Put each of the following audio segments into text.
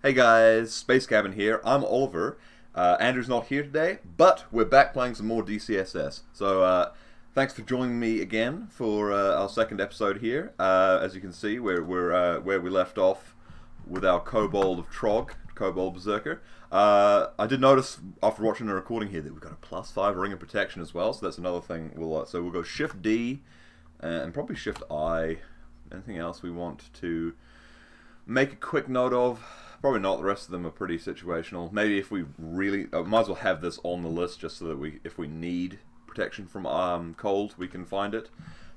Hey guys, Space Cabin here. I'm Oliver. Andrew's not here today, but we're back playing some more DCSS. So thanks for joining me again for our second episode here. As you can see, we're where we left off with our Kobold of Trog, Kobold Berserker. I did notice after watching the recording here that we've got a +5 ring of protection as well, so that's another thing. So we'll go Shift D and probably Shift I. Anything else we want to make a quick note of? Probably not. The rest of them are pretty situational. Maybe if we really... might as well have this on the list just so that if we need protection from cold, we can find it.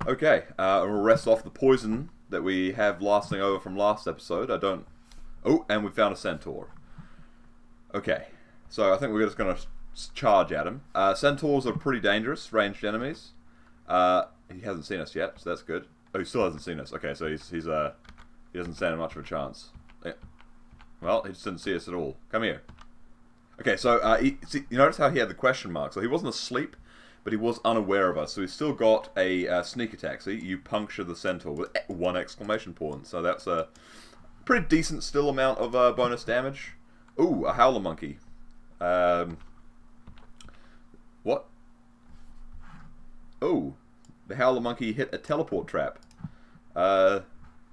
Okay, we'll rest off the poison that we have lasting over from last episode. Oh, and we found a centaur. Okay, so I think we're just going to charge at him. Centaurs are pretty dangerous, ranged enemies. He hasn't seen us yet, so that's good. Oh, he still hasn't seen us. Okay, so he doesn't stand much of a chance. Yeah. Well, he just didn't see us at all. Come here. Okay, so you notice how he had the question mark. So he wasn't asleep, but he was unaware of us. So he's still got a sneak attack. See, you puncture the centaur with 1 exclamation point. So that's a pretty decent still amount of bonus damage. Ooh, a howler monkey. What? Oh, the howler monkey hit a teleport trap.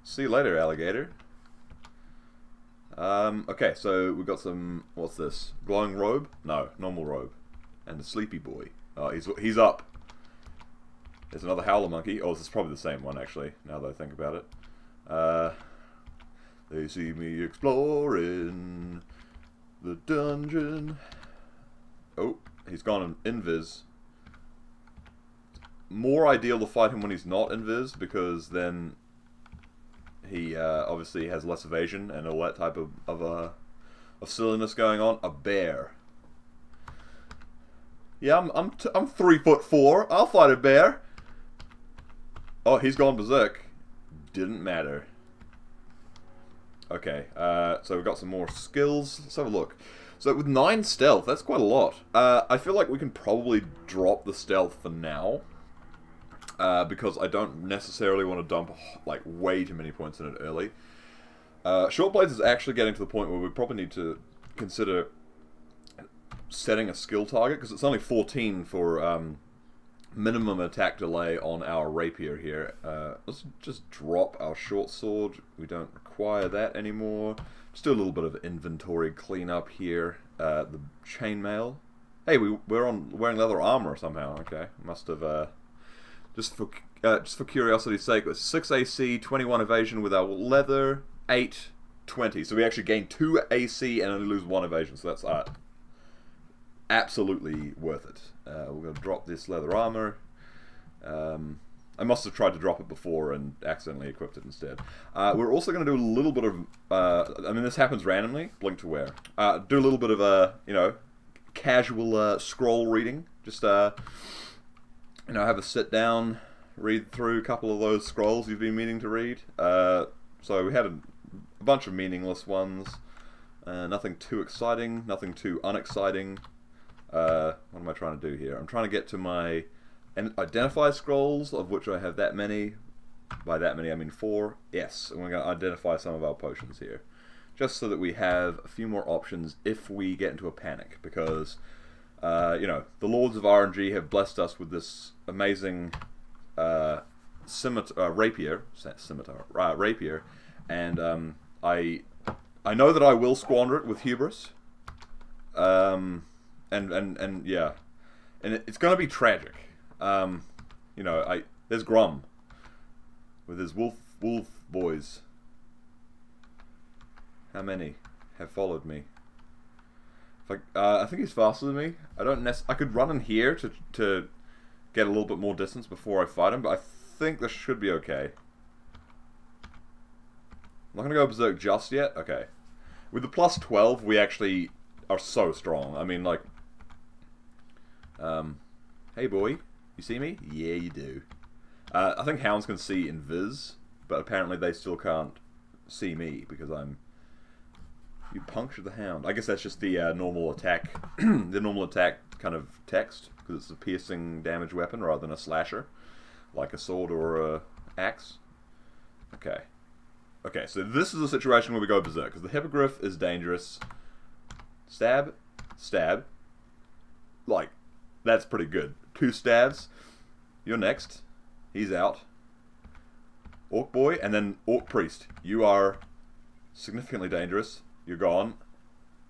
See you later, alligator. Okay, so we've got some... What's this? Glowing robe? No, normal robe. And the sleepy boy. Oh, he's up. There's another howler monkey. Oh, this is probably the same one, actually, now that I think about it. They see me exploring the dungeon. Oh, he's gone invis. More ideal to fight him when he's not invis, because then he obviously has less evasion and all that type of silliness going on. A bear. Yeah, I'm 3'4". I'll fight a bear. Oh, he's gone berserk. Didn't matter. Okay, so we've got some more skills. Let's have a look. So with 9 stealth, that's quite a lot. I feel like we can probably drop the stealth for now. Because I don't necessarily want to dump like way too many points in it early. Short Blades is actually getting to the point where we probably need to consider setting a skill target, because it's only 14 for minimum attack delay on our rapier here. Let's just drop our short sword. We don't require that anymore. Just do a little bit of inventory cleanup here. The chainmail. Hey, we're wearing leather armor somehow. Okay, must have... Just for curiosity's sake, it's 6 AC, 21 evasion with our leather, 8, 20. So we actually gain 2 AC and only lose 1 evasion. So that's absolutely worth it. We're going to drop this leather armor. I must have tried to drop it before and accidentally equipped it instead. We're also going to do a little bit of... I mean, this happens randomly. Blink to wear. Do a little bit of, casual scroll reading. Just... have a sit down, read through a couple of those scrolls you've been meaning to read. So we had a bunch of meaningless ones. Nothing too exciting, nothing too unexciting. What am I trying to do here? I'm trying to get to my identify scrolls, of which I have that many. By that many, I mean 4. Yes, and we're going to identify some of our potions here. Just so that we have a few more options if we get into a panic, because... the Lords of RNG have blessed us with this amazing rapier, and I know that I will squander it with hubris, and yeah, and it's going to be tragic. There's Grum with his wolf boys. How many have followed me? I think he's faster than me. I could run in here to get a little bit more distance before I fight him, but I think this should be okay. I'm not going to go berserk just yet. Okay. With the +12, we actually are so strong. I mean, like... hey, boy. You see me? Yeah, you do. I think hounds can see invis, but apparently they still can't see me because I'm... You puncture the hound. I guess that's just the normal attack, the normal attack kind of text, because it's a piercing damage weapon rather than a slasher, like a sword or a axe. Okay. Okay, so this is a situation where we go berserk, because the Hippogriff is dangerous. Stab, stab. Like, that's pretty good. 2 stabs. You're next. He's out. Orc Boy, and then Orc Priest. You are significantly dangerous. You're gone.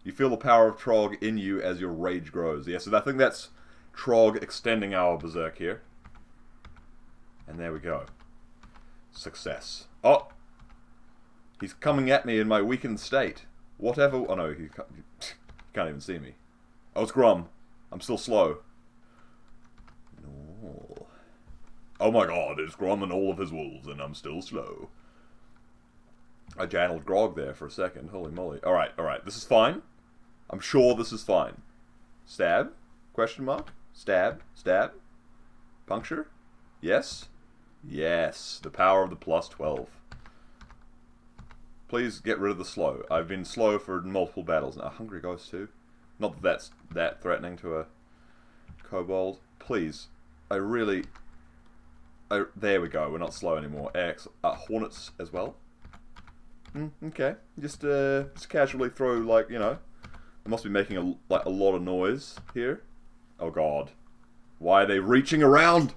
You feel the power of Trog in you as your rage grows. Yeah, so I think that's Trog extending our berserk here. And there we go. Success. Oh! He's coming at me in my weakened state. Whatever... Oh no, he can't even see me. Oh, it's Grum. I'm still slow. No. Oh my god, it's Grum and all of his wolves, and I'm still slow. I channeled Grog there for a second. Holy moly. Alright, alright. This is fine. I'm sure this is fine. Stab? Question mark? Stab? Stab? Puncture? Yes? Yes. The power of the plus 12. Please get rid of the slow. I've been slow for multiple battles now. Hungry Ghost too. Not that that's that threatening to a kobold. Please. I really... there we go. We're not slow anymore. Hornets as well. Okay. Just casually throw, like, you know... I must be making a lot of noise here. Oh god. Why are they reaching around?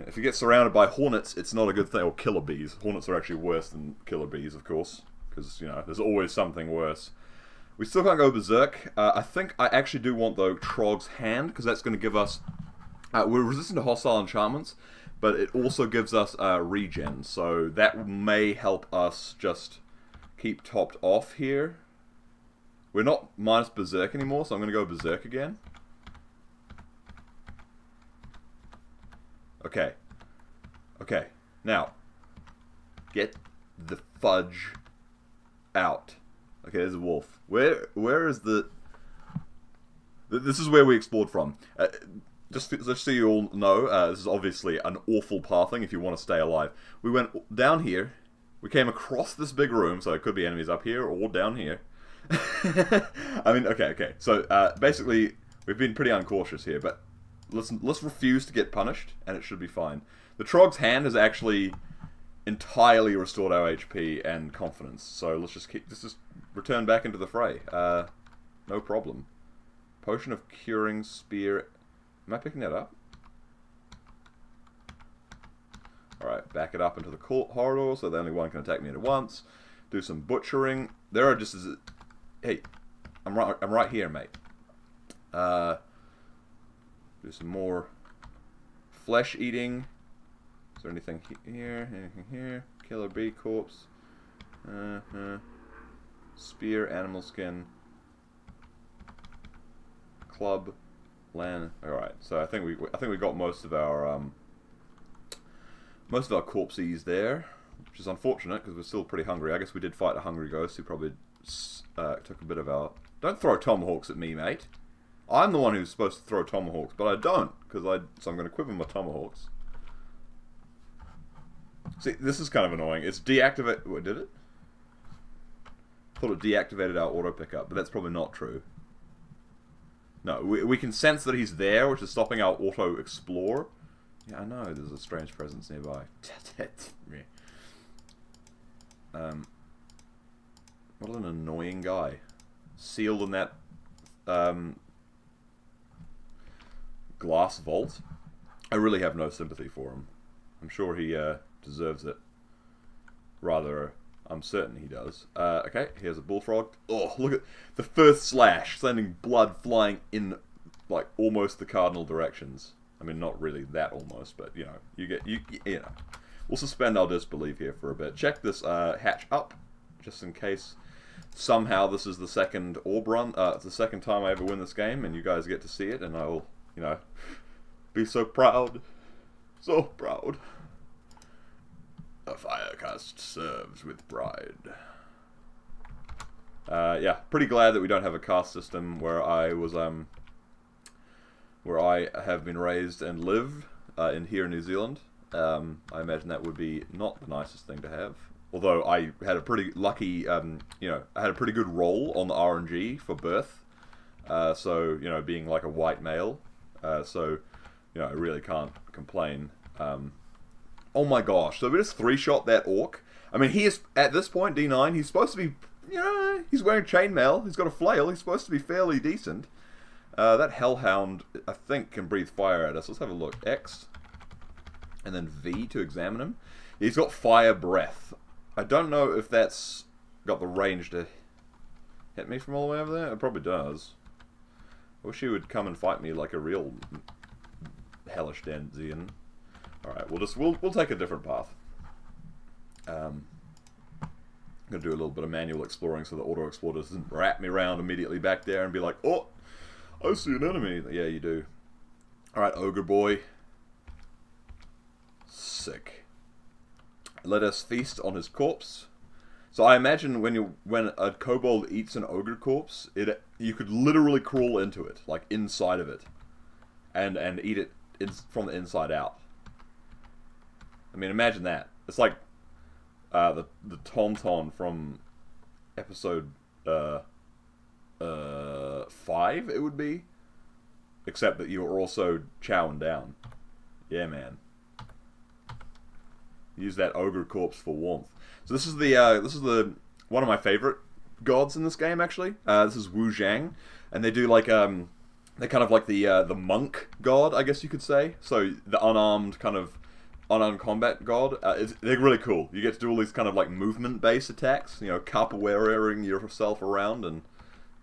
If you get surrounded by hornets, it's not a good thing. Or killer bees. Hornets are actually worse than killer bees, of course. Because, you know, there's always something worse. We still can't go berserk. I think I actually do want, though, Trog's Hand, because that's going to give us... we're resistant to hostile enchantments, but it also gives us regen. So that may help us just keep topped off here. We're not minus berserk anymore, so I'm going to go berserk again. Okay. Okay. Now, get the fudge out. Okay, there's a wolf. Where is the... This is where we explored from. Just so you all know, this is obviously an awful pathing if you want to stay alive. We went down here. We came across this big room, so it could be enemies up here or down here. I mean, okay. So, basically, we've been pretty uncautious here, but let's refuse to get punished, and it should be fine. The Trog's Hand has actually entirely restored our HP and confidence, so let's just return back into the fray. No problem. Potion of Curing Spear. Am I picking that up? Alright, back it up into the corridor, so the only one can attack me at once. Do some butchering. There are just... Hey, I'm right here, mate. Do some more flesh eating. Is there anything here? Anything here? Killer bee corpse. Spear, animal skin. Club, land. All right. So I think we got most of our corpses there, which is unfortunate because we're still pretty hungry. I guess we did fight a hungry ghost who probably took a bit of our... Don't throw tomahawks at me, mate. I'm the one who's supposed to throw tomahawks, but I don't, so I'm going to equip him with tomahawks. See, this is kind of annoying. It's deactivate... What, did it? I thought it deactivated our auto pickup, but that's probably not true. No, we can sense that he's there, which is stopping our auto explore. Yeah, I know, there's a strange presence nearby. What an annoying guy. Sealed in that glass vault. I really have no sympathy for him. I'm sure he deserves it. Rather, I'm certain he does. Okay, here's a bullfrog. Oh, look at the first slash, sending blood flying in like almost the cardinal directions. I mean, not really that almost, but you know, you know. We'll suspend our disbelief here for a bit. Check this hatch up, just in case somehow this is the second orb run. It's the second time I ever win this game, and you guys get to see it, and I will, you know, be so proud. So proud. A firecast serves with pride. Yeah, pretty glad that we don't have a caste system where I was, where I have been raised and live here in New Zealand. I imagine that would be not the nicest thing to have. Although I had a pretty lucky, you know, I had a pretty good roll on the RNG for birth. So, you know, being like a white male. So, you know, I really can't complain. Oh my gosh, so we just three-shot that orc. I mean, he is, at this point, D9, he's supposed to be, he's wearing chainmail, he's got a flail, he's supposed to be fairly decent. That Hellhound, I think, can breathe fire at us. Let's have a look. X, and then V to examine him. He's got fire breath. I don't know if that's got the range to hit me from all the way over there. It probably does. I wish he would come and fight me like a real hellish Denzian. Alright, we'll take a different path. I'm going to do a little bit of manual exploring so the auto-explorer doesn't wrap me around immediately back there and be like, oh, I see an enemy. Yeah, you do. Alright, Ogre Boy. Sick. Let us feast on his corpse. So I imagine when a kobold eats an ogre corpse, you could literally crawl into it, like inside of it, and eat it from the inside out. I mean, imagine that. It's like the Tauntaun from episode 5, it would be, except that you're also chowing down. Yeah, man. Use that ogre corpse for warmth. So this is the one of my favorite gods in this game, actually. This is Wu Zhang, and they do like they're kind of like the monk god, I guess you could say. So the unarmed combat god. They're really cool. You get to do all these kind of like movement-based attacks. You know, capoeiraing yourself around, and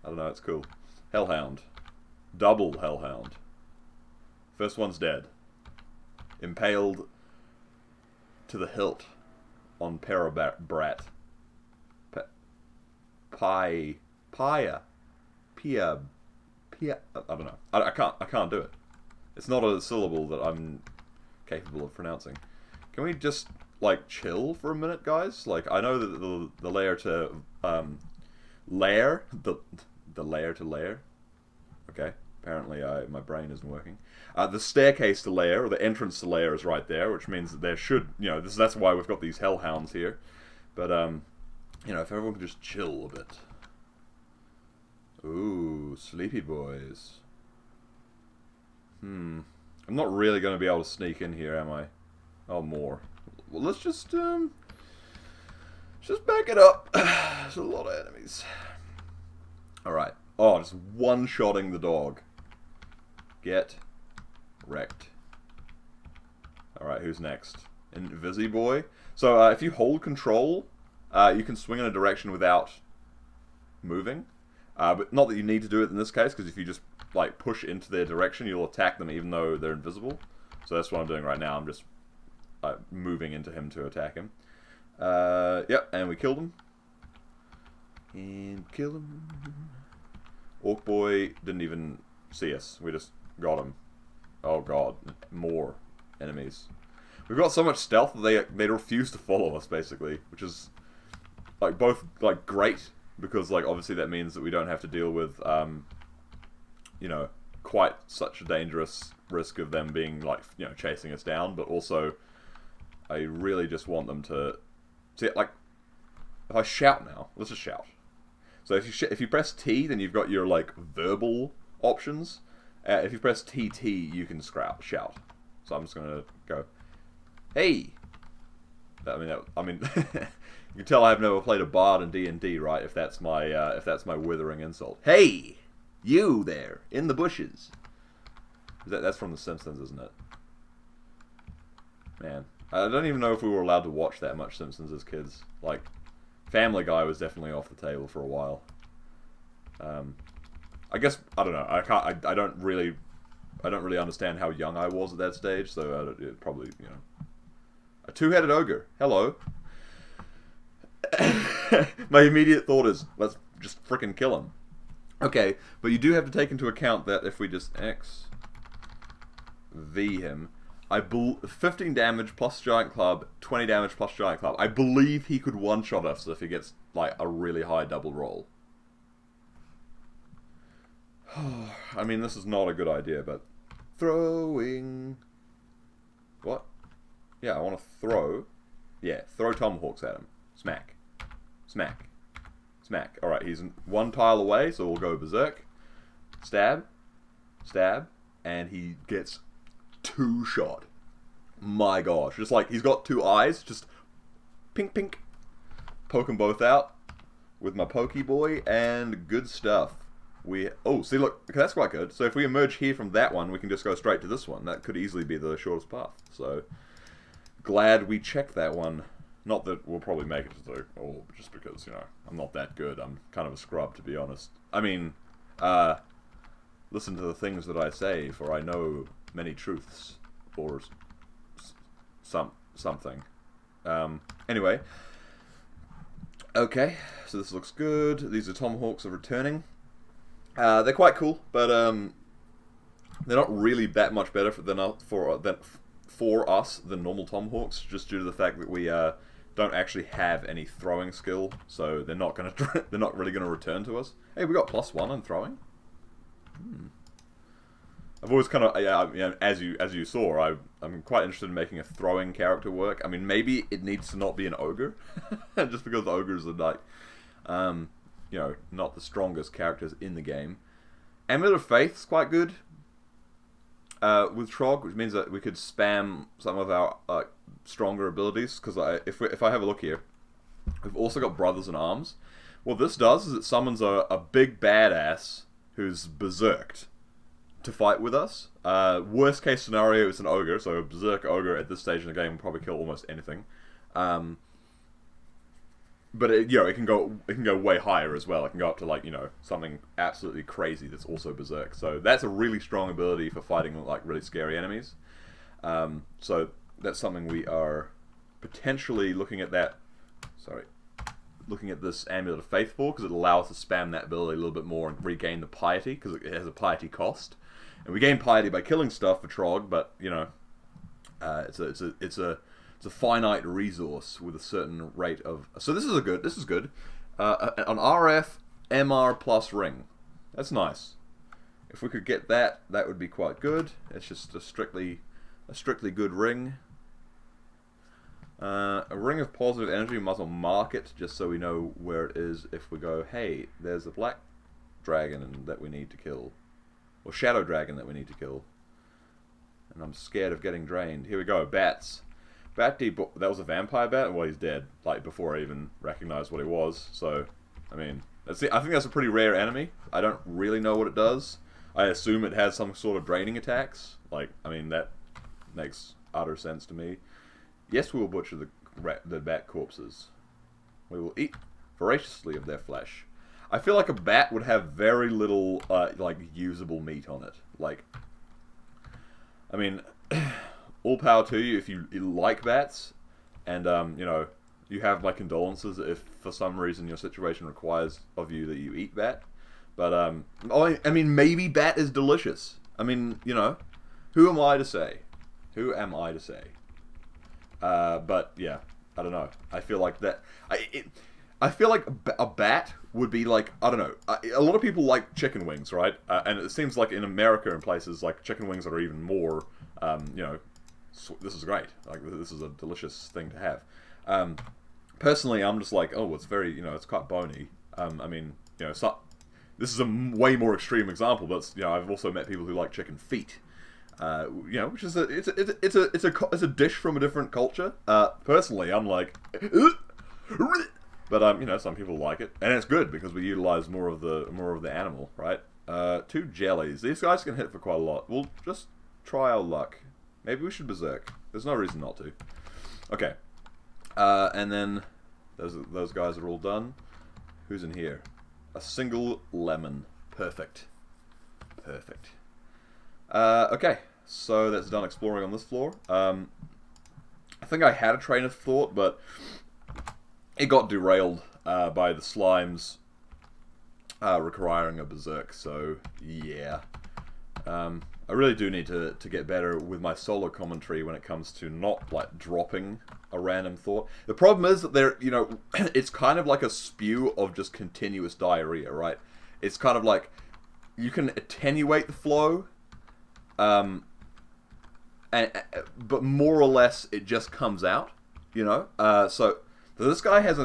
I don't know, it's cool. Hellhound, double Hellhound. First one's dead. Impaled to the hilt on Parabrat. Pia. I don't know. I can't do it. It's not a syllable that I'm capable of pronouncing. Can we just like chill for a minute, guys? Like, I know that the layer to layer, the layer to layer. Okay. Apparently, my brain isn't working. The staircase to lair, or the entrance to lair, is right there, which means that there should, that's why we've got these hellhounds here. But, if everyone could just chill a bit. Ooh, sleepy boys. I'm not really going to be able to sneak in here, am I? Oh, more. Well, let's just back it up. There's a lot of enemies. Alright. Oh, just one-shotting the dog. Get wrecked. Alright, who's next? Invisi Boy. So, if you hold control, you can swing in a direction without moving. But not that you need to do it in this case, because if you just like push into their direction, you'll attack them even though they're invisible. So that's what I'm doing right now. I'm just moving into him to attack him. Yep, and we killed him. And killed him. Orc Boy didn't even see us. We just got him. Oh god, more enemies. We've got so much stealth that they refuse to follow us, basically, which is like both like great, because like obviously that means that we don't have to deal with quite such a dangerous risk of them being like chasing us down, but also I really just want them to see, like, if I shout now, let's just shout. So if you press T, then you've got your like verbal options. If you press TT, you can shout. So I'm just gonna go, hey. I mean, you can tell I've never played a bard in D&D, right? If that's my withering insult. Hey, you there in the bushes. That's from The Simpsons, isn't it? Man, I don't even know if we were allowed to watch that much Simpsons as kids. Like, Family Guy was definitely off the table for a while. I guess I don't know. I don't really understand how young I was at that stage. So probably a two-headed ogre. Hello. My immediate thought is, let's just frickin' kill him. Okay, but you do have to take into account that if we just X V him, 15 damage plus Giant Club, 20 damage plus Giant Club. I believe he could one-shot us if he gets like a really high double roll. I mean, this is not a good idea, but throwing. What? Yeah, I want to throw. Yeah, throw tomahawks at him. Smack. Smack. Smack. Alright, he's one tile away, so we'll go berserk. Stab. Stab. And he gets two shot. My gosh. Just like, he's got two eyes. Just pink, pink. poke them both out with my Pokeboy, and good stuff. See, look, that's quite good. So if we emerge here from that one, we can just go straight to this one. That could easily be the shortest path. So glad we checked that one. Not that we'll probably make it to just because, I'm not that good. I'm kind of a scrub, to be honest. I mean, listen to the things that I say, for I know many truths, or something. Anyway. Okay, so this looks good. These are Tomahawks are returning. They're quite cool, but they're not really that much better for us than normal Tomahawks, just due to the fact that we don't actually have any throwing skill, so they're not really gonna return to us. Hey, we got +1 on throwing. I've always kind of, as you saw, I'm quite interested in making a throwing character work. I mean, maybe it needs to not be an ogre, just because the ogres are like, not the strongest characters in the game. Amulet of Faith is quite good with Trog, which means that we could spam some of our stronger abilities. Because if I have a look here, we've also got Brothers in Arms. What this does is it summons a big badass who's berserked to fight with us. Worst case scenario, it's an ogre, so a berserk ogre at this stage in the game will probably kill almost anything. But it can go way higher as well. It can go up to something absolutely crazy that's also berserk. So that's a really strong ability for fighting really scary enemies. So that's something we are potentially looking at this Amulet of Faith for, because it allows us to spam that ability a little bit more and regain the piety, because it has a piety cost. And we gain piety by killing stuff for Trog, but it's a finite resource with a certain rate of. So this is good. An RF MR plus ring. That's nice. If we could get that, that would be quite good. It's just a strictly good ring. A ring of positive energy. We might as well mark it just so we know where it is. If we go, hey, there's a black dragon that we need to kill. Or shadow dragon that we need to kill. And I'm scared of getting drained. Here we go, bats. That was a vampire bat? Well, he's dead, before I even recognized what he was. So, I mean, I think that's a pretty rare enemy. I don't really know what it does. I assume it has some sort of draining attacks. That makes utter sense to me. Yes, we will butcher the bat corpses. We will eat voraciously of their flesh. I feel like a bat would have very little, usable meat on it. All power to you if you like bats, and, you have my condolences if for some reason your situation requires of you that you eat bat. But, maybe bat is delicious. Who am I to say? But, yeah, I don't know. I feel like that... I feel like a bat would be I don't know. A lot of people like chicken wings, right? And it seems like in America and places, chicken wings are even more, this is great. This is a delicious thing to have. Personally, I'm just it's very, it's quite bony. This is a way more extreme example, but I've also met people who like chicken feet. Which is it's a dish from a different culture. Personally, I'm like, but some people like it, and it's good because we utilize more of the animal, right? 2 jellies. These guys can hit for quite a lot. We'll just try our luck. Maybe we should berserk. There's no reason not to. Okay. And then those guys are all done. Who's in here? A single lemon. Perfect. Okay. So that's done exploring on this floor. I think I had a train of thought, but it got derailed by the slimes requiring a berserk. So yeah. I really do need to get better with my solo commentary when it comes to not dropping a random thought. The problem is that it's kind of like a spew of just continuous diarrhea, right? It's kind of like you can attenuate the flow, but more or less it just comes out, So this guy has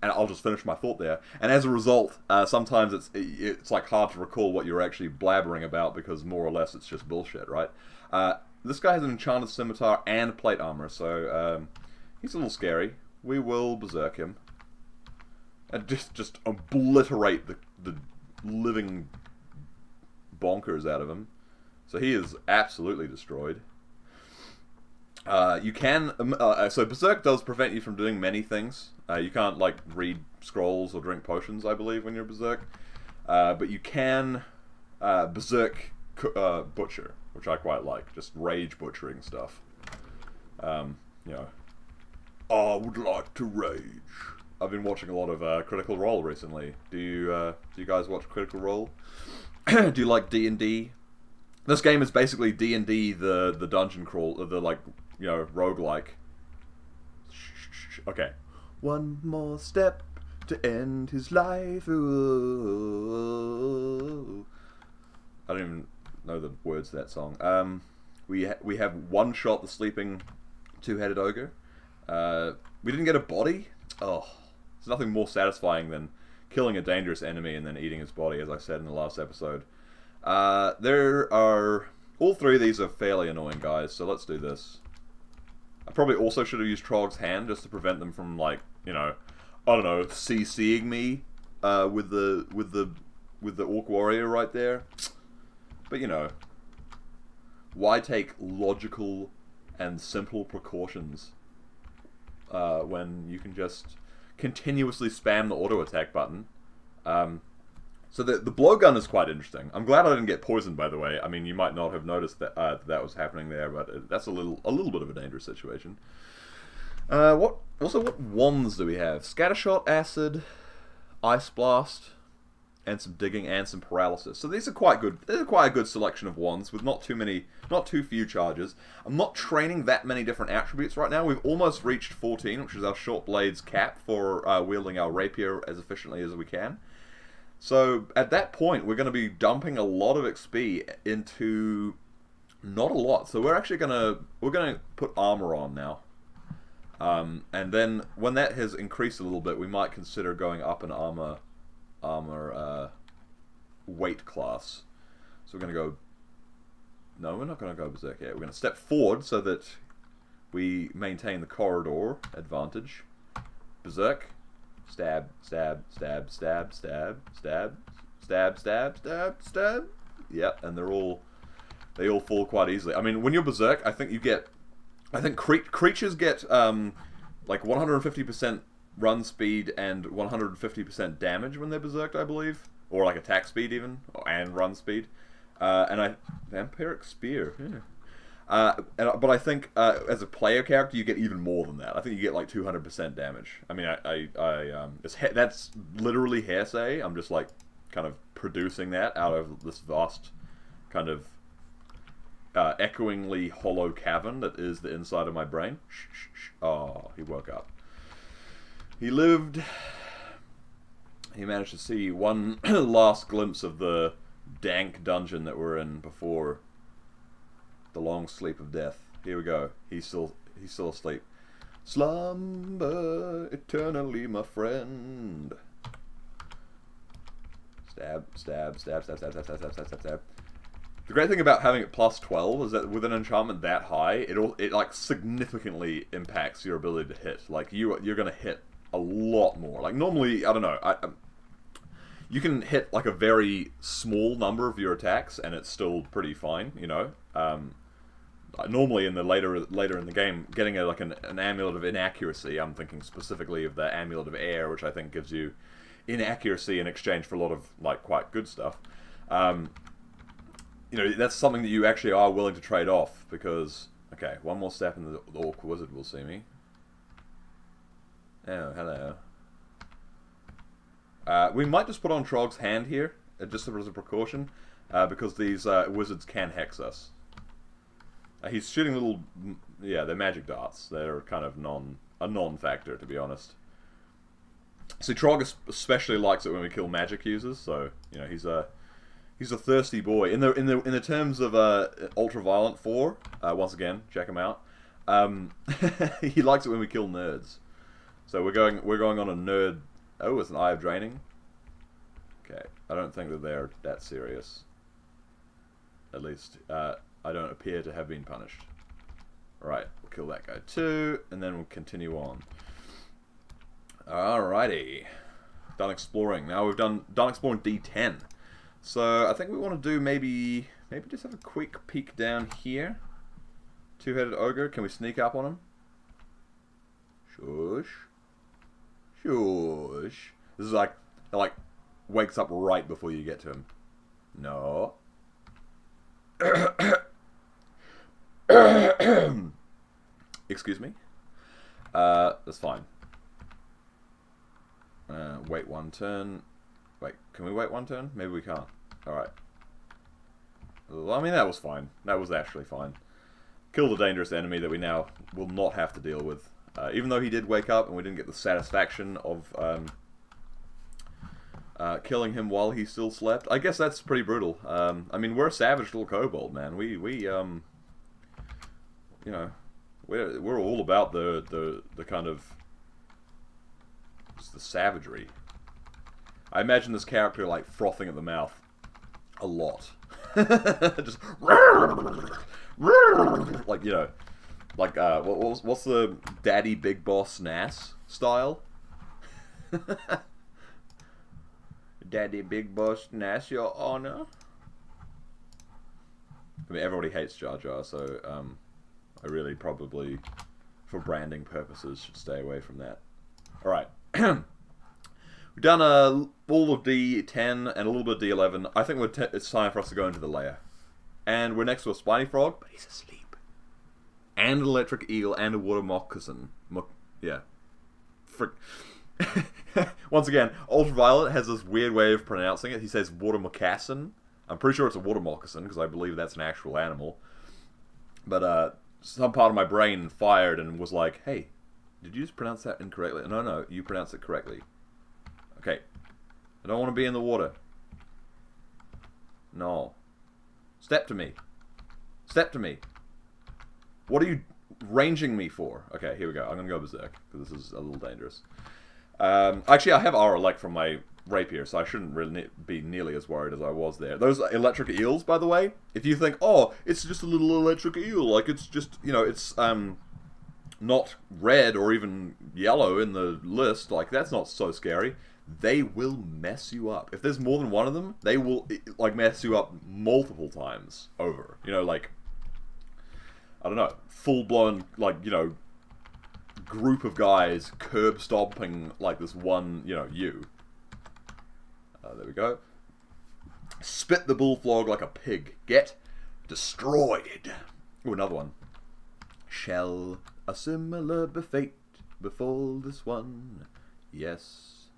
and I'll just finish my thought there. And as a result, sometimes it's hard to recall what you're actually blabbering about because more or less it's just bullshit, right? This guy has an enchanted scimitar and plate armor, so he's a little scary. we will berserk him. And just obliterate the living bonkers out of him. So he is absolutely destroyed. You can... so Berserk does prevent you from doing many things. You can't, like, read scrolls or drink potions, I believe, when you're Berserk. But you can Berserk Butcher, which I quite like. Just rage butchering stuff. You know, I would like to rage. I've been watching a lot of Critical Role recently. Do you guys watch Critical Role? Do you like D&D? This game is basically D&D, the dungeon crawl, the, like, you know, roguelike. Okay. One more step to end his life. Ooh. I don't even know the words to that song. We have one shot the sleeping two-headed ogre. We didn't get a body. Oh, there's nothing more satisfying than killing a dangerous enemy and then eating his body, as I said in the last episode. There are... all three of these are fairly annoying guys, so let's do this. I probably also should have used Trog's hand just to prevent them from, like, you know, I don't know, CCing me with the Orc Warrior right there. But, you know, why take logical and simple precautions when you can just continuously spam the auto attack button? So the blowgun is quite interesting. I'm glad I didn't get poisoned, by the way. I mean, you might not have noticed that that was happening there, but that's a little bit of a dangerous situation. What wands do we have? Scattershot, Acid, Ice Blast, and some Digging and some Paralysis. So these are quite good. They're quite a good selection of wands with not too few charges. I'm not training that many different attributes right now. We've almost reached 14, which is our short blades cap for wielding our rapier as efficiently as we can. So at that point, we're going to be dumping a lot of XP into not a lot. So we're actually gonna put armor on now, and then when that has increased a little bit, we might consider going up an armor weight class. So we're gonna go. No, we're not gonna go berserk yet. We're gonna step forward so that we maintain the corridor advantage. Berserk. Stab, stab, stab, stab, stab, stab, stab, stab, stab, stab. Yep, and they all fall quite easily. I mean, when you're Berserk, I think creatures get like 150% run speed and 150% damage when they're Berserked, I believe, or like attack speed even, and run speed. Vampiric Spear. Yeah. But I think as a player character, you get even more than that. I think you get like 200% damage. I mean, that's literally hearsay. I'm just like kind of producing that out of this vast kind of echoingly hollow cavern that is the inside of my brain. Oh, he woke up. He lived. He managed to see one last glimpse of the dank dungeon that we're in before the long sleep of death. Here we go. He's still asleep. Slumber eternally, my friend. Stab, stab, stab, stab, stab, stab, stab, stab, stab, stab. The great thing about having it plus 12 is that with an enchantment that high, it like significantly impacts your ability to hit. Like you're gonna hit a lot more. Like normally, I don't know, you can hit like a very small number of your attacks and it's still pretty fine, you know. Normally in the later in the game, getting an amulet of inaccuracy. I'm thinking specifically of the amulet of air, which I think gives you inaccuracy in exchange for a lot of like quite good stuff. You know, that's something that you actually are willing to trade off because okay, one more step and the Orc Wizard will see me. Oh, hello. We might just put on Trog's hand here, just as a precaution, because these wizards can hex us. He's shooting little, yeah, they're magic darts. They're kind of a non-factor, to be honest. See, Trog especially likes it when we kill magic users, so you know he's a thirsty boy. In the terms of Ultraviolent 4, once again, check him out. He likes it when we kill nerds. So we're going on a nerd. Oh, it's an Eye of Draining. Okay, I don't think that they're that serious. At least, I don't appear to have been punished. Alright, we'll kill that guy too, and then we'll continue on. Alrighty. Done exploring. Now we've done exploring D10. So I think we want to do maybe just have a quick peek down here. Two-headed ogre. Can we sneak up on him? Shush. Shush. This is like wakes up right before you get to him. No. Excuse me. That's fine. Wait one turn. Wait, can we wait one turn? Maybe we can't. Alright. Well, I mean, that was fine. That was actually fine. Killed a dangerous enemy that we now will not have to deal with. Even though he did wake up and we didn't get the satisfaction of killing him while he still slept. I guess that's pretty brutal. I mean, we're a savage little kobold, man. We you know, we're all about the kind of just the savagery. I imagine this character like frothing at the mouth a lot. Just like, you know, like what's the Daddy Big Boss Nass style? Daddy Big Boss Nass, Your Honor. I mean, everybody hates Jar Jar, so I really probably, for branding purposes, should stay away from that. Alright. We've done all of D10 and a little bit of D11. I think it's time for us to go into the lair. And we're next to a spiny frog, but he's asleep. And an electric eel and a water moccasin. Yeah. Frick. Once again, Ultraviolet has this weird way of pronouncing it. He says water moccasin. I'm pretty sure it's a water moccasin, because I believe that's an actual animal. But some part of my brain fired and was like, hey, did you just pronounce that incorrectly? No, you pronounced it correctly. Okay. I don't want to be in the water. No. Step to me. Step to me. What are you ranging me for? Okay, here we go. I'm going to go berserk, because this is a little dangerous. Actually, I have our elect from my rapier, so I shouldn't really be nearly as worried as I was there. Those electric eels, by the way, if you think, oh, it's just a little electric eel, like it's just, you know, it's not red or even yellow in the list, like that's not so scary. They will mess you up. If there's more than one of them, they will like mess you up multiple times over. You know, like, I don't know, full-blown, like, you know, group of guys curb stomping like this one, you know, you. There we go. Spit the bullfrog like a pig. Get destroyed. Ooh, another one. Shall a similar fate befall this one? Yes.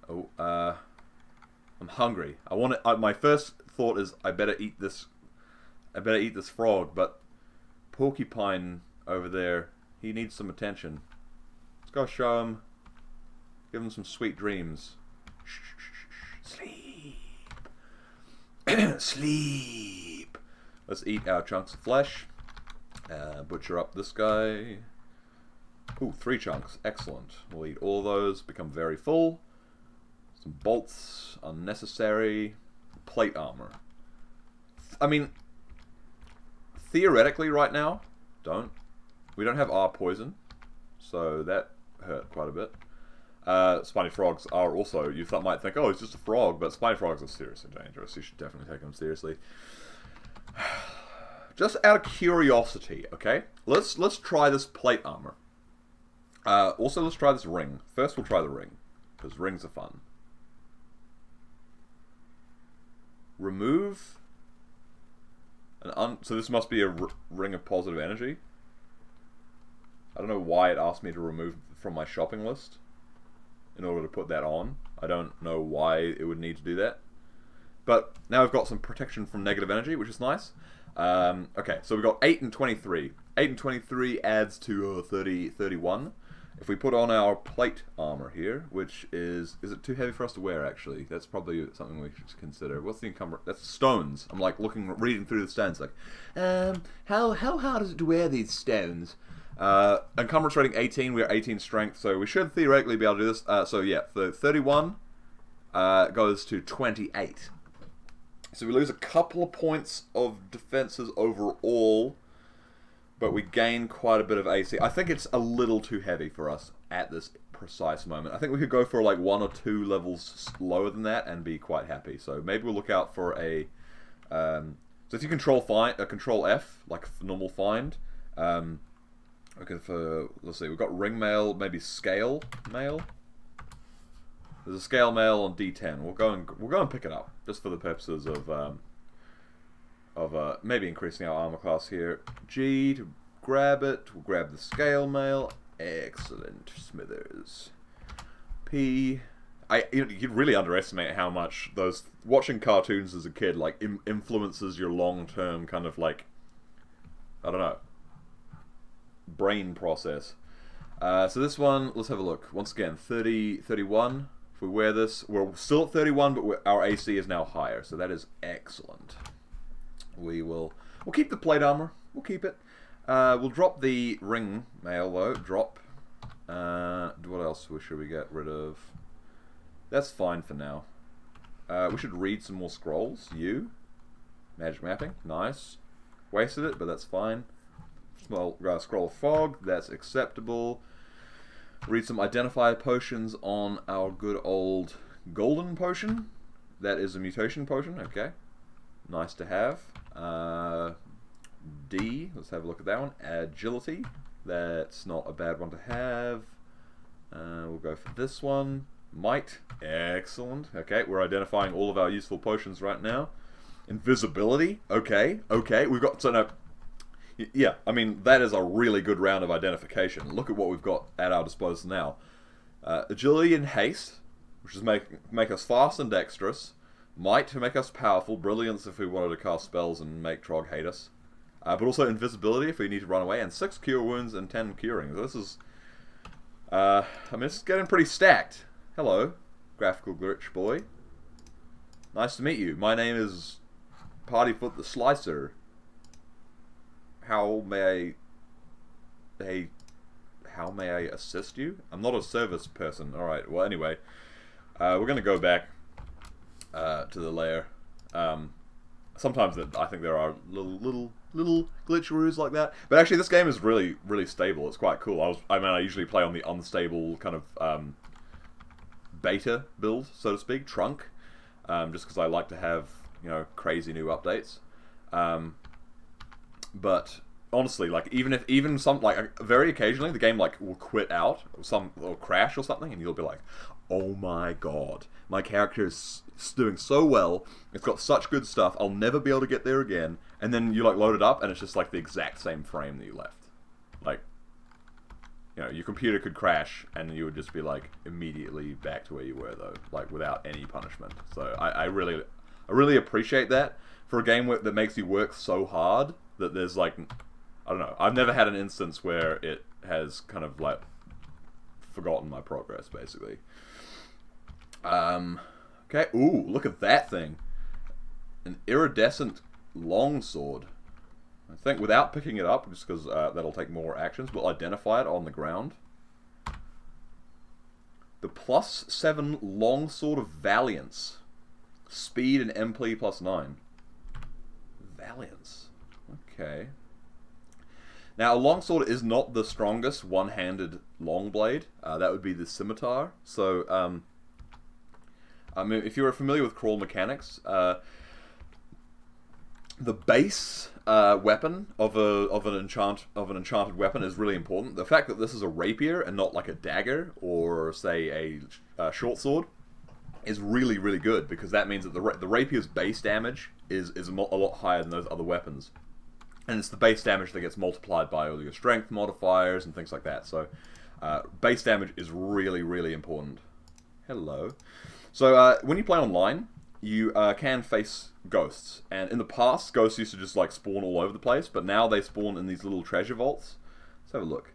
Oh, I'm hungry. I want to. My first thought is I better eat this. I better eat this frog, but Porcupine over there, he needs some attention. Let's go show him. Give him some sweet dreams. Shh, shh, shh, shh. Sleep. Sleep. Let's eat our chunks of flesh. Butcher up this guy. Ooh, 3 chunks. Excellent. We'll eat all those. Become very full. Some bolts. Unnecessary. Plate armor. I mean, theoretically right now, we don't have R poison, so that hurt quite a bit. Spiny frogs are also, you might think, oh, it's just a frog, but spiny frogs are seriously dangerous. You should definitely take them seriously. Just out of curiosity, okay? Let's try this plate armor. Also, let's try this ring. First, we'll try the ring, because rings are fun. Remove. So this must be a ring of positive energy. I don't know why it asked me to remove from my shopping list in order to put that on. I don't know why it would need to do that. But now we've got some protection from negative energy, which is nice. Okay, so we've got 8 and 23. 8 and 23 adds to 31. If we put on our plate armor here, which is it too heavy for us to wear, actually? That's probably something we should consider. What's the encumbrance? That's stones. I'm like reading through the stones, like, how hard is it to wear these stones? Encumbrance rating 18, we're 18 strength, so we should theoretically be able to do this. So yeah, the 31 goes to 28. So we lose a couple of points of defenses overall, but we gain quite a bit of AC. I think it's a little too heavy for us at this precise moment. I think we could go for like 1 or 2 levels lower than that and be quite happy. So maybe we'll look out for a... so if you control F, like normal find... okay, let's see, we've got ring mail, maybe scale mail. There's a scale mail on D10. We'll go and pick it up just for the purposes of maybe increasing our armor class here. G to grab it. We'll grab the scale mail. Excellent, Smithers. P. You really underestimate how much watching cartoons as a kid like influences your long-term kind of like, I don't know, brain process. So this one, let's have a look. Once again, 30, 31. If we wear this, we're still at 31, but our AC is now higher, so that is excellent. We'll keep the plate armor. We'll keep it. We'll drop the ring mail though. Drop. What else should we get rid of? That's fine for now. We should read some more scrolls. Magic mapping. Nice. Wasted it, but that's fine. Well, scroll of fog, that's acceptable. Read some identifier potions on our good old golden potion. That is a mutation potion, okay. Nice to have. D, let's have a look at that one. Agility, that's not a bad one to have. We'll go for this one. Might, excellent. Okay, we're identifying all of our useful potions right now. Invisibility, okay. We've got, so now, yeah, I mean, that is a really good round of identification. Look at what we've got at our disposal now. Agility and haste, which is make us fast and dexterous. Might to make us powerful. Brilliance if we wanted to cast spells and make Trog hate us. But also invisibility if we need to run away. And 6 cure wounds and 10 curing. So this is... I mean, it's getting pretty stacked. Hello, graphical glitch boy. Nice to meet you. My name is Partyfoot the Slicer. How may I assist you? I'm not a service person. Alright, well anyway. We're going to go back to the lair. Sometimes I think there are little glitcheroos like that. But actually this game is really, really stable. It's quite cool. I usually play on the unstable kind of beta build, so to speak, trunk. Just because I like to have, crazy new updates. But honestly, like even some very occasionally the game will quit out or crash or something, and you'll be like, oh my god, my character is doing so well, it's got such good stuff, I'll never be able to get there again. And then you load it up and it's just like the exact same frame that you left. Like, your computer could crash and you would just be like immediately back to where you were though, like without any punishment. So I really appreciate that for a game that makes you work so hard that there's like, I don't know, I've never had an instance where it has kind of like forgotten my progress basically. Okay, ooh, look at that thing. An iridescent longsword. I think without picking it up, just because that'll take more actions, we'll identify it on the ground. The +7 longsword of Valiance. Speed and MP +9. Valiance. Okay. Now, a longsword is not the strongest one-handed long blade. That would be the scimitar. So, I mean, if you're familiar with crawl mechanics, the base weapon of an enchanted weapon is really important. The fact that this is a rapier and not like a dagger or say a short sword is really, really good, because that means that the rapier's base damage is a lot higher than those other weapons, and it's the base damage that gets multiplied by all your strength modifiers and things like that. So base damage is really, really important. Hello. So when you play online, you can face ghosts, and in the past, ghosts used to just like spawn all over the place, but now they spawn in these little treasure vaults. Let's have a look.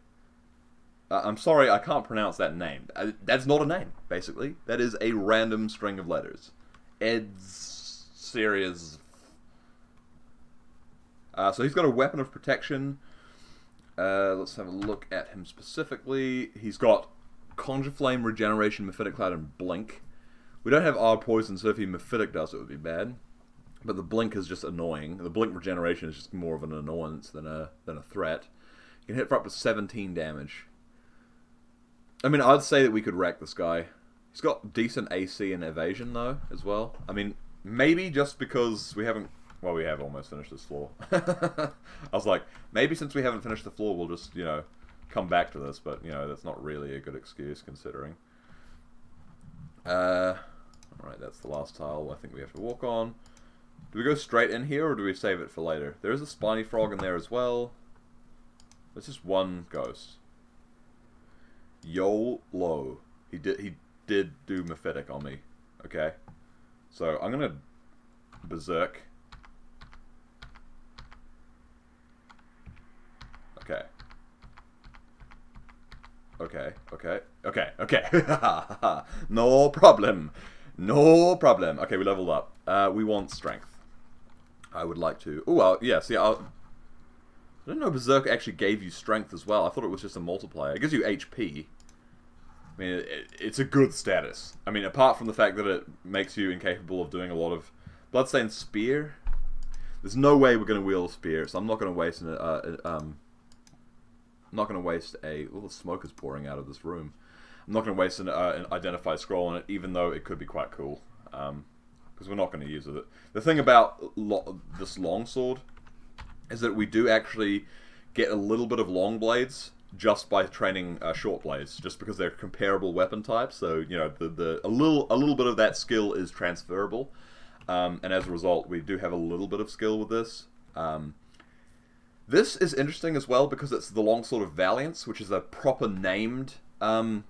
I'm sorry, I can't pronounce that name. That's not a name, basically. That is a random string of letters. Ed's serious. So he's got a weapon of protection. Let's have a look at him specifically. He's got Conjure Flame, Regeneration, Mephitic Cloud, and Blink. We don't have our poison, so if he Mephitic does, it would be bad. But the Blink is just annoying. The Blink Regeneration is just more of an annoyance than a threat. You can hit for up to 17 damage. I mean, I'd say that we could wreck this guy. He's got decent AC and evasion, though, as well. I mean, maybe just because we haven't... Well, we have almost finished this floor. I was like, maybe since we haven't finished the floor, we'll just, come back to this. But, that's not really a good excuse, considering. Alright, that's the last tile I think we have to walk on. Do we go straight in here, or do we save it for later? There is a spiny frog in there as well. There's just one ghost. YOLO. He did do Mephitic on me. Okay. So, I'm gonna berserk. Okay. Okay. No problem. No problem. Okay, we leveled up. We want strength. I would like to... Oh, well, yeah, see, I didn't know Berserk actually gave you strength as well. I thought it was just a multiplier. It gives you HP. I mean, it's a good status. I mean, apart from the fact that it makes you incapable of doing a lot of... Bloodstained Spear? There's no way we're going to wield a spear, so I'm not going to waste Oh, the smoke is pouring out of this room. I'm not going to waste an identify scroll on it, even though it could be quite cool. Because we're not going to use it. The thing about this longsword is that we do actually get a little bit of long blades just by training short blades, just because they're comparable weapon types. So a little bit of that skill is transferable, and as a result, we do have a little bit of skill with this. This is interesting as well because it's the Longsword of Valiance, which is a proper named artifact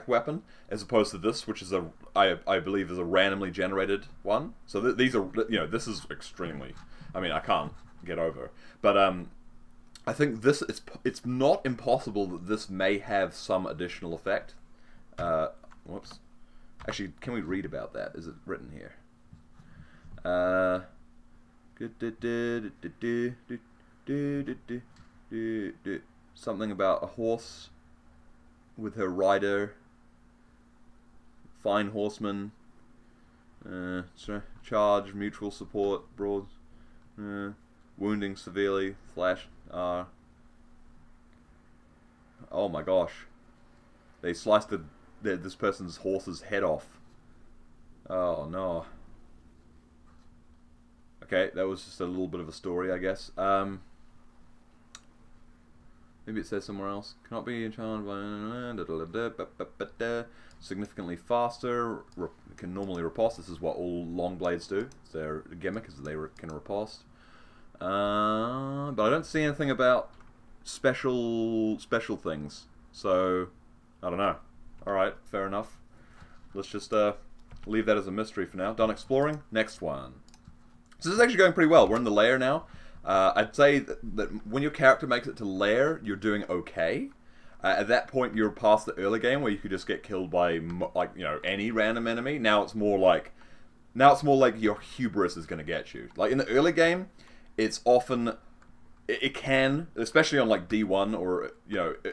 weapon, as opposed to this, which is I believe is a randomly generated one. So these are, this is extremely, I mean, I can't get over. But I think this it's not impossible that this may have some additional effect. Whoops. Actually, can we read about that? Is it written here? Something about a horse with her rider, fine horseman, charge, mutual support, broad, wounding severely, /R. Oh my gosh. They sliced this person's horse's head off. Oh no. Okay, that was just a little bit of a story, I guess. Maybe it says somewhere else. Cannot be enchanted by... Significantly faster. Can normally riposte. This is what all long blades do. It's their gimmick, is they can riposte. But I don't see anything about special things. So, I don't know. Alright, fair enough. Let's just leave that as a mystery for now. Done exploring. Next one. So this is actually going pretty well. We're in the lair now. I'd say that when your character makes it to lair, you're doing okay. At that point, you're past the early game where you could just get killed by any random enemy. Now it's more like your hubris is going to get you. Like in the early game, it's often it can, especially on like D1 or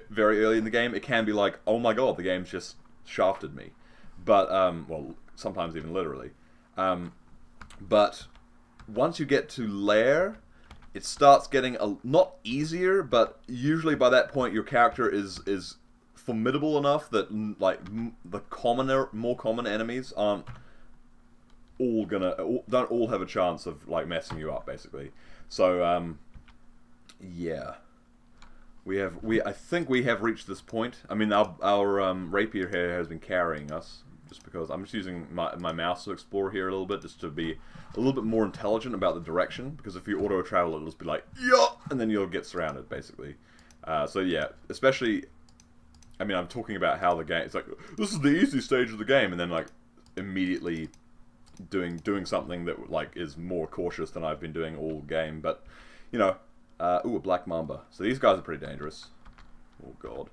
very early in the game, it can be like, oh my god, the game's just shafted me. But well, sometimes even literally. But once you get to lair, it starts getting not easier, but usually by that point your character is formidable enough that like the more common enemies don't all have a chance of like messing you up basically. So yeah, I think we have reached this point. I mean our rapier here has been carrying us. Just because I'm just using my mouse to explore here a little bit, just to be a little bit more intelligent about the direction. Because if you auto travel, it'll just be like, yeah, and then you'll get surrounded, basically. So yeah, especially, I mean, I'm talking about how the game. It's like this is the easy stage of the game, and then like immediately doing something that like is more cautious than I've been doing all game. But ooh, a black mamba. So these guys are pretty dangerous. Oh god.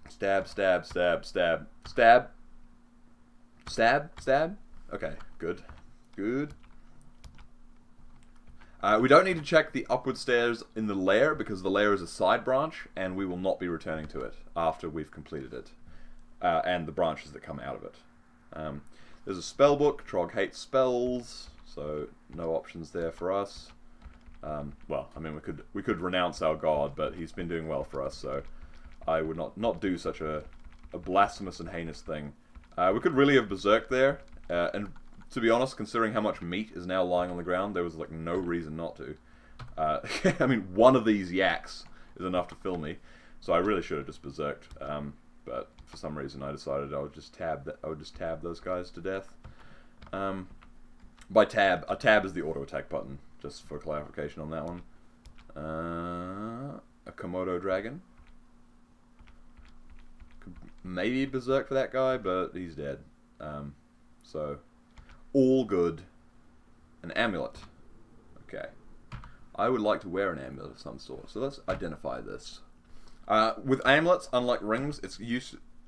Stab, stab, stab, stab, stab. Stab, stab. Okay, good. Good. We don't need to check the upward stairs in the lair, because the lair is a side branch, and we will not be returning to it after we've completed it. And the branches that come out of it. There's a spell book. Trog hates spells, so no options there for us. Well, I mean, we could renounce our god, but he's been doing well for us, so I would not do such a blasphemous and heinous thing. We could really have berserked there, and to be honest, considering how much meat is now lying on the ground, there was like no reason not to. I mean, one of these yaks is enough to fill me, so I really should have just berserked. But for some reason, I decided I would just tab those guys to death. By tab, a tab is the auto attack button, just for clarification on that one. A Komodo dragon. Could maybe berserk for that guy, but he's dead. So all good. An amulet. Okay. I would like to wear an amulet of some sort, so let's identify this. With amulets, unlike rings, it's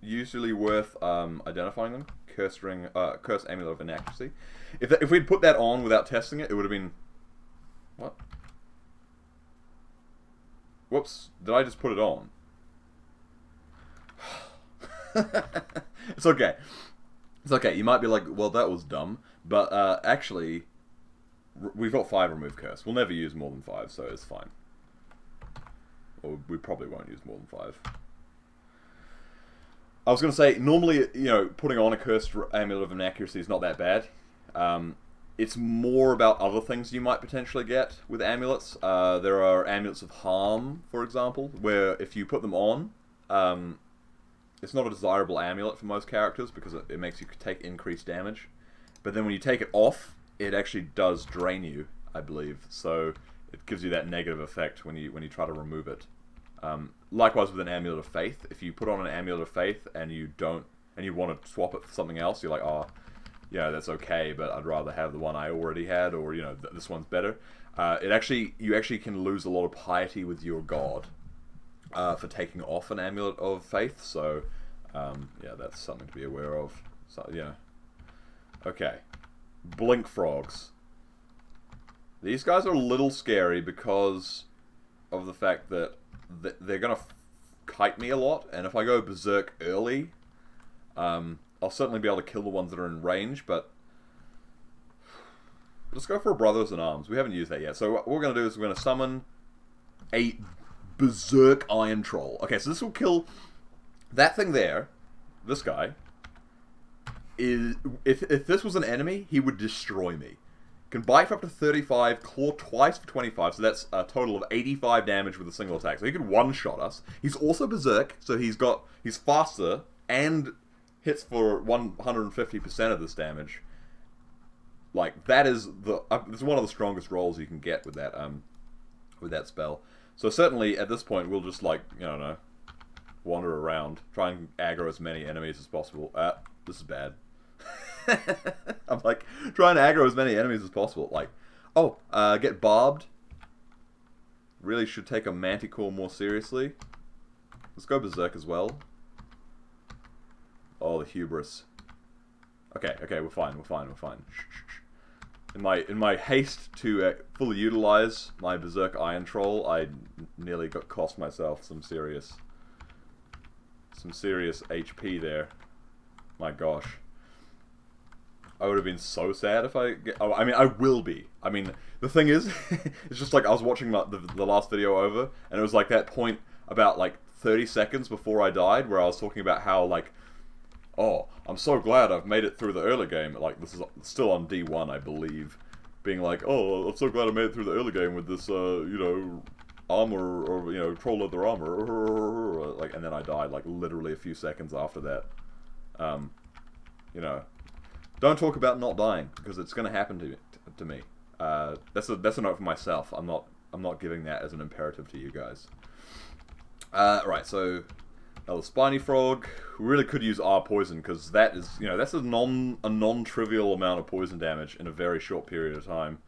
usually worth identifying them. Curse amulet of inaccuracy. If we'd put that on without testing it, it would have been... What? Whoops, did I just put it on? It's okay. It's okay, you might be like, well, that was dumb. But actually, we've got 5 remove curse. We'll never use more than 5, so it's fine. Or we probably won't use more than 5. I was going to say, normally, you know, putting on a cursed amulet of inaccuracy is not that bad. It's more about other things you might potentially get with amulets. There are amulets of harm, for example, where if you put them on, it's not a desirable amulet for most characters because it makes you take increased damage. But then when you take it off, it actually does drain you, I believe. So it gives you that negative effect when you try to remove it. Likewise with an amulet of faith, if you put on an amulet of faith and you want to swap it for something else, you're like, oh, yeah, that's okay, but I'd rather have the one I already had, or you know, this one's better. You actually can lose a lot of piety with your god for taking off an amulet of faith. So yeah, that's something to be aware of. So yeah, okay, blink frogs. These guys are a little scary because of the fact that they're gonna kite me a lot, and if I go berserk early, I'll certainly be able to kill the ones that are in range, but let's go for a Brothers in Arms. We haven't used that yet. So what we're going to do is we're going to summon a Berserk Iron Troll. Okay, so this will kill that thing there. This guy. If this was an enemy, he would destroy me. Can bite for up to 35, claw twice for 25, so that's a total of 85 damage with a single attack. So he could one-shot us. He's also Berserk, so he's faster and hits for 150% of this damage. Like, that is it's one of the strongest rolls you can get with that spell. So certainly at this point we'll just, like, you know, wander around, try and aggro as many enemies as possible. This is bad. I'm like trying to aggro as many enemies as possible. Like, oh, get barbed. Really should take a Manticore more seriously. Let's go Berserk as well. Oh, the hubris. Okay, we're fine. In my haste to fully utilize my Berserk Iron Troll, I nearly cost myself some serious HP there. My gosh. I would have been so sad if I get... Oh, I mean, I will be. I mean, the thing is, it's just like I was watching the last video over, and it was like that point about like 30 seconds before I died, where I was talking about how, like, oh, I'm so glad I've made it through the early game. Like, this is still on D1, I believe. Being like, oh, I'm so glad I made it through the early game with this, you know, armor, or, you know, troll leather armor. Like, and then I died, like, literally a few seconds after that. You know, don't talk about not dying, because it's going to happen to me. That's a note for myself. I'm not giving that as an imperative to you guys. Right, so... Another Spiny Frog. We really could use R Poison, because that is, you know, that's a non-trivial amount of poison damage in a very short period of time.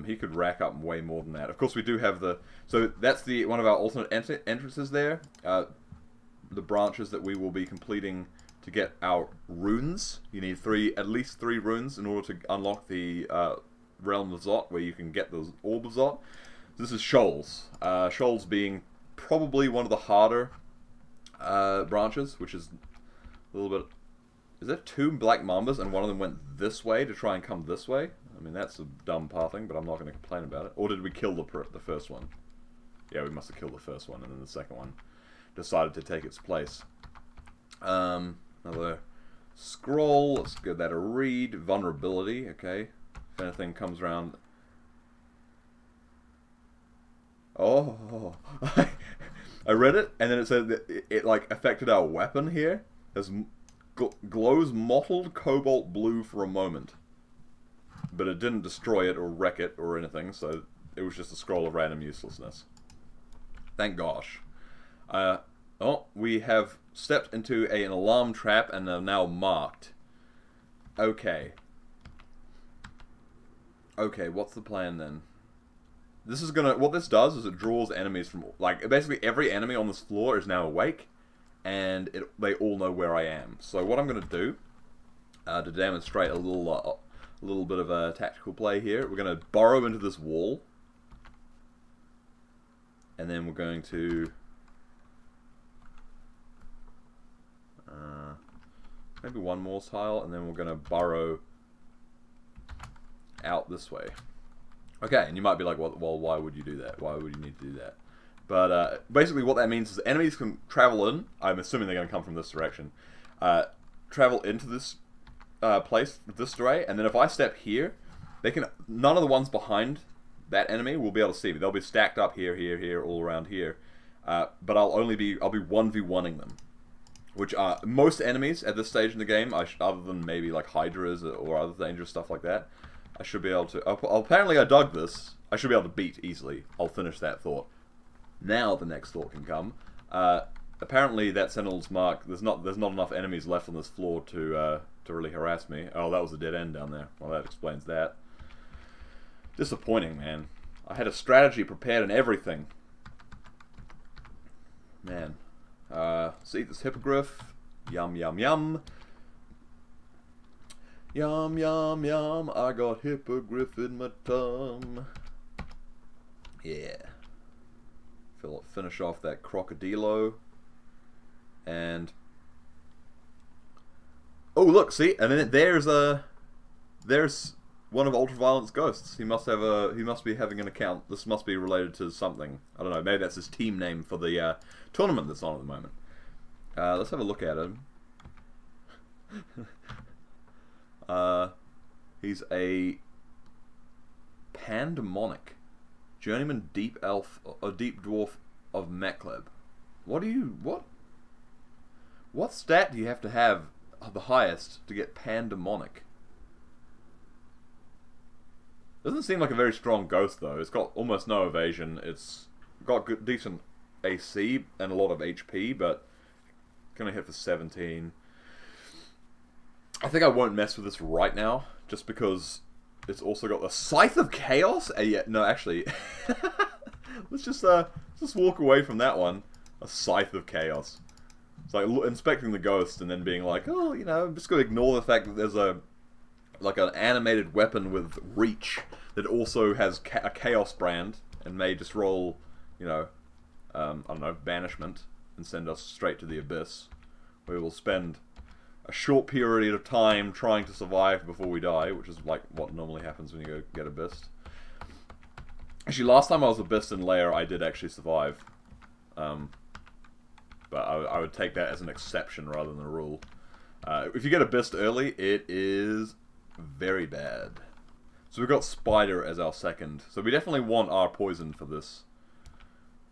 He could rack up way more than that. Of course, we do have so that's one of our alternate entrances there. The branches that we will be completing to get our runes. You need at least 3 runes in order to unlock the Realm of Zot, where you can get the Orb of Zot. This is Shoals. Shoals being probably one of the harder branches, which is a little bit... Is there 2 black mambas and one of them went this way to try and come this way? I mean, that's a dumb pathing, but I'm not going to complain about it. Or did we kill the first one? Yeah, we must have killed the first one, and then the second one decided to take its place. Another scroll. Let's give that a read. Vulnerability, okay. If anything comes around... Oh, I read it, and then it said that it like affected our weapon here. As glows mottled cobalt blue for a moment, but it didn't destroy it or wreck it or anything. So it was just a scroll of random uselessness. Thank gosh. Oh, we have stepped into an alarm trap and are now marked. Okay. Okay, what's the plan then? This is gonna... What this does is it draws enemies from... Like, basically every enemy on this floor is now awake, and they all know where I am. So what I'm gonna do, to demonstrate a little bit of a tactical play here, we're gonna burrow into this wall, and then we're going to... maybe one more tile, and then we're going to burrow out this way. Okay, and you might be like, well, why would you do that? Why would you need to do that? But basically what that means is enemies can travel in. I'm assuming they're going to come from this direction. Travel into this place this way, and then if I step here, they can. None of the ones behind that enemy will be able to see me. They'll be stacked up here, here, here, all around here. But I'll be 1v1ing them. Which are most enemies at this stage in the game, other than maybe like Hydras or other dangerous stuff like that, I should be able to... apparently I dug this. I should be able to beat easily. I'll finish that thought. Now the next thought can come. Apparently that Sentinel's mark, there's not enough enemies left on this floor to really harass me. Oh, that was a dead end down there. Well, that explains that. Disappointing, man. I had a strategy prepared and everything. Man. See this hippogriff. Yum, yum, yum. Yum, yum, yum. I got hippogriff in my tongue. Yeah. Finish off that crocodilo. And... oh, look, see? And then there's one of Ultraviolent's ghosts. He must be having an account. This must be related to something. I don't know, maybe that's his team name for the tournament that's on at the moment. Let's have a look at him. He's a Pandemonic Journeyman Deep Elf, a Deep Dwarf of Mekleb. What stat do you have to have the highest to get Pandemonic? Doesn't seem like a very strong ghost though. It's got almost no evasion. It's got good, decent AC and a lot of HP, but gonna hit for 17. I think I won't mess with this right now, just because it's also got the Scythe of Chaos. Yeah, no, actually, let's just walk away from that one. A Scythe of Chaos. It's like inspecting the ghost and then being like, oh, you know, I'm just gonna ignore the fact that there's an animated weapon with reach that also has a chaos brand and may just roll, you know, I don't know, banishment and send us straight to the abyss, where we will spend a short period of time trying to survive before we die, which is like what normally happens when you go get abyssed. Actually, last time I was abyssed in Lair, I did actually survive, but I would take that as an exception rather than a rule. If you get abyssed early, it is very bad. So we've got Spider as our second. So we definitely want our poison for this.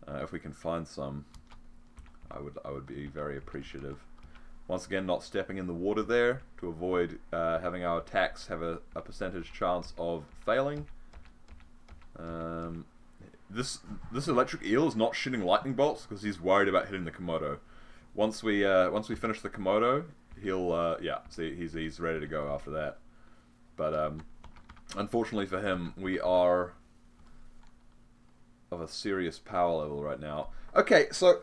If we can find some, I would be very appreciative. Once again, not stepping in the water there to avoid having our attacks have a percentage chance of failing. This electric eel is not shooting lightning bolts because he's worried about hitting the Komodo. Once we finish the Komodo, he'll yeah, see, he's ready to go after that. But unfortunately for him, we are of a serious power level right now. Okay, so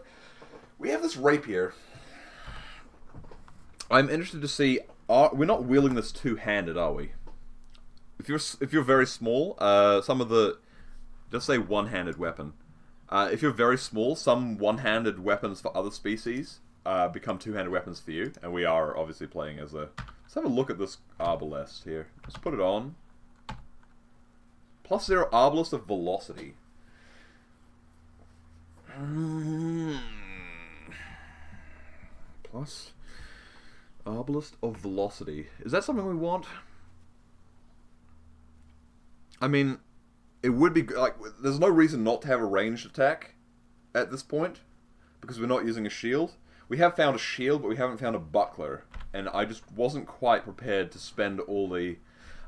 we have this rapier. I'm interested to see. We're not wielding this two-handed, are we? If you're very small, some of the, just say one-handed weapon. If you're very small, some one-handed weapons for other species become two-handed weapons for you, and we are obviously playing as a. Let's have a look at this arbalest here. Let's put it on. +0 Arbalist of Velocity. Plus Arbalist of Velocity. Is that something we want? I mean, it would be like, there's no reason not to have a ranged attack at this point because we're not using a shield. We have found a shield, but we haven't found a buckler, and I just wasn't quite prepared to spend all the...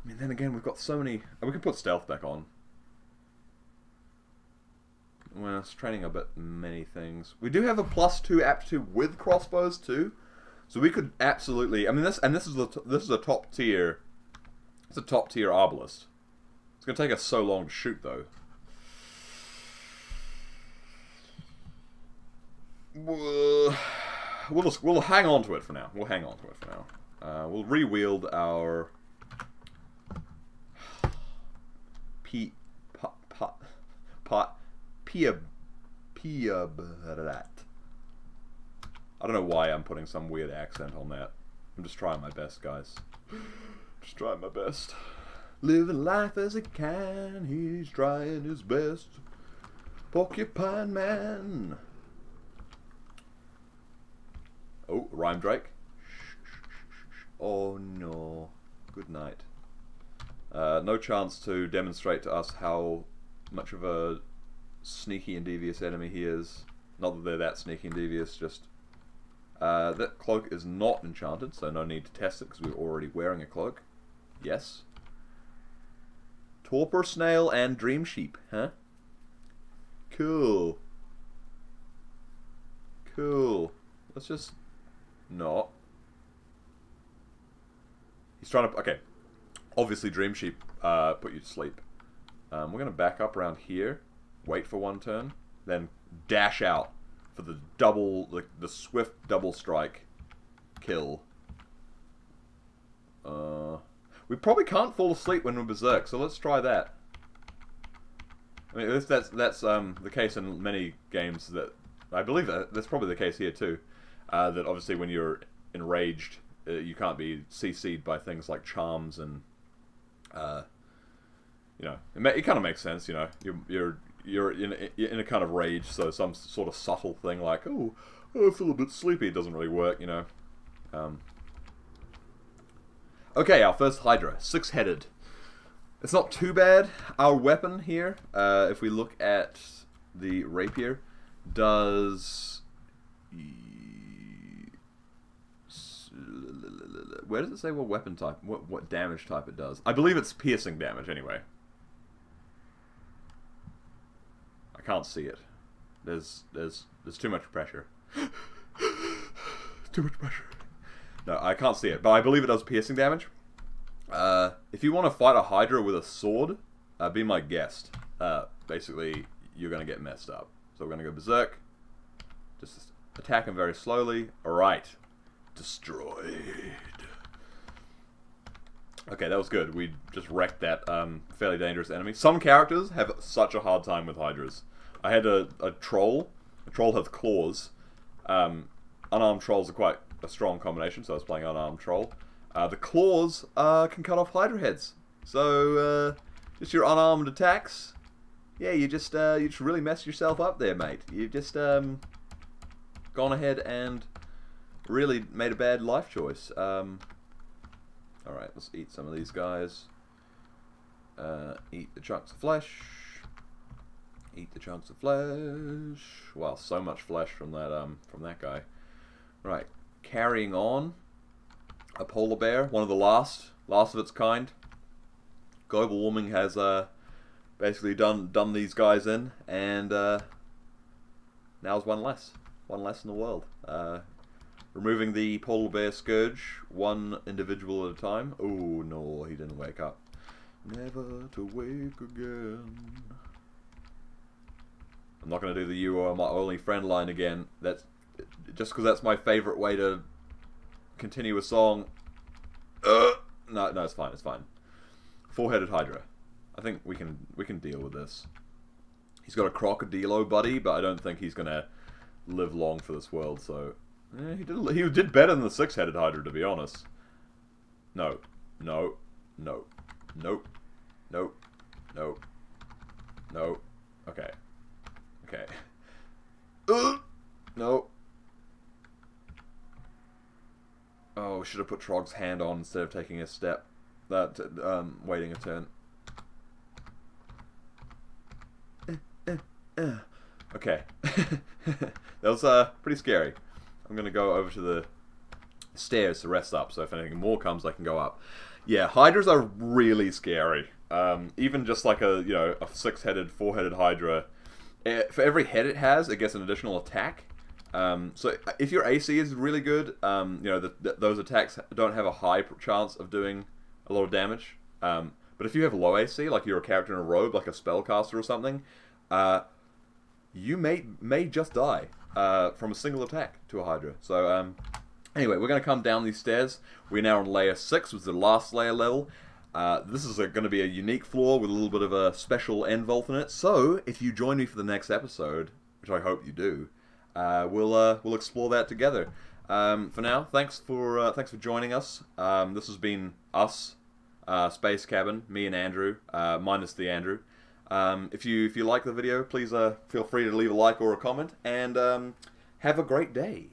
I mean, then again, we've got so many... We can put stealth back on. Well, it's training a bit many things. We do have a +2 aptitude with crossbows too, so we could absolutely... I mean, this is a top tier... It's a top tier Arbalist. It's going to take us so long to shoot, though. We'll hang on to it for now. We'll hang on to it for now. We'll re-wield our I don't know why I'm putting some weird accent on that. I'm just trying my best, guys. Just trying my best. Living life as he can, he's trying his best. Porcupine Man. Oh, Rhyme Drake. Oh no. Good night. No chance to demonstrate to us how much of a sneaky and devious enemy he is. Not that they're that sneaky and devious, just... that cloak is not enchanted, so no need to test it because we're already wearing a cloak. Yes. Torpor Snail and Dream Sheep, huh? Cool. Cool. Let's just... not. He's trying to... Okay. Obviously Dream Sheep put you to sleep. We're going to back up around here. Wait for one turn. Then dash out for the double... the swift double strike kill. We probably can't fall asleep when we're berserk, so let's try that. I mean, that's the case in many games. That I believe that's probably the case here too. That obviously when you're enraged, you can't be CC'd by things like charms and, you know, it kind of makes sense. You know, you're in a kind of rage, so some sort of subtle thing like, oh, I feel a bit sleepy, doesn't really work. You know. Okay, our first Hydra, 6-headed. It's not too bad. Our weapon here, if we look at the rapier, does... Where does it say what weapon type, what damage type it does? I believe it's piercing damage anyway. I can't see it. There's too much pressure. Too much pressure. No, I can't see it, but I believe it does piercing damage. If you want to fight a Hydra with a sword, be my guest. Basically, you're going to get messed up. So we're going to go Berserk. Just attack him very slowly. Alright. Destroyed. Okay, that was good. We just wrecked that fairly dangerous enemy. Some characters have such a hard time with Hydras. I had a troll. A troll has claws. Unarmed trolls are quite a strong combination, so I was playing unarmed troll. The claws can cut off Hydra heads. So, just your unarmed attacks. Yeah, you just really messed yourself up there, mate. You've just gone ahead and really made a bad life choice. Alright, let's eat some of these guys. Eat the chunks of flesh. Eat the chunks of flesh. Wow, so much flesh from that guy. Right, carrying on. A polar bear, one of the last of its kind. Global warming has basically done these guys in, and now's one less in the world. Removing the polar bear scourge, one individual at a time. Oh no, he didn't wake up. Never to wake again. I'm not going to do the "you are my only friend" line again. That's just because that's my favorite way to continue a song. No, it's fine. It's fine. 4-headed Hydra. I think we can deal with this. He's got a crocodilo buddy, but I don't think he's gonna live long for this world. So he did better than the 6-headed Hydra, to be honest. No. No. No. Okay. Okay. No. Oh, should have put Trog's hand on instead of taking a step. Waiting a turn. Okay. That was pretty scary. I'm gonna go over to the stairs to rest up, so if anything more comes, I can go up. Yeah, Hydras are really scary. Even just like a a 6-headed, 4-headed Hydra, for every head it has, it gets an additional attack. So if your AC is really good, those attacks don't have a high chance of doing a lot of damage. But if you have low AC, like you're a character in a robe, like a spellcaster or something, you may just die from a single attack to a Hydra. So anyway, we're going to come down these stairs. We're now on layer 6, which is the last layer level. This is going to be a unique floor with a little bit of a special end vault in it. So if you join me for the next episode, which I hope you do, we'll explore that together. For now, thanks for joining us. This has been us, Space Cabin, me and Andrew, minus the Andrew. If you like the video, please feel free to leave a like or a comment, and have a great day.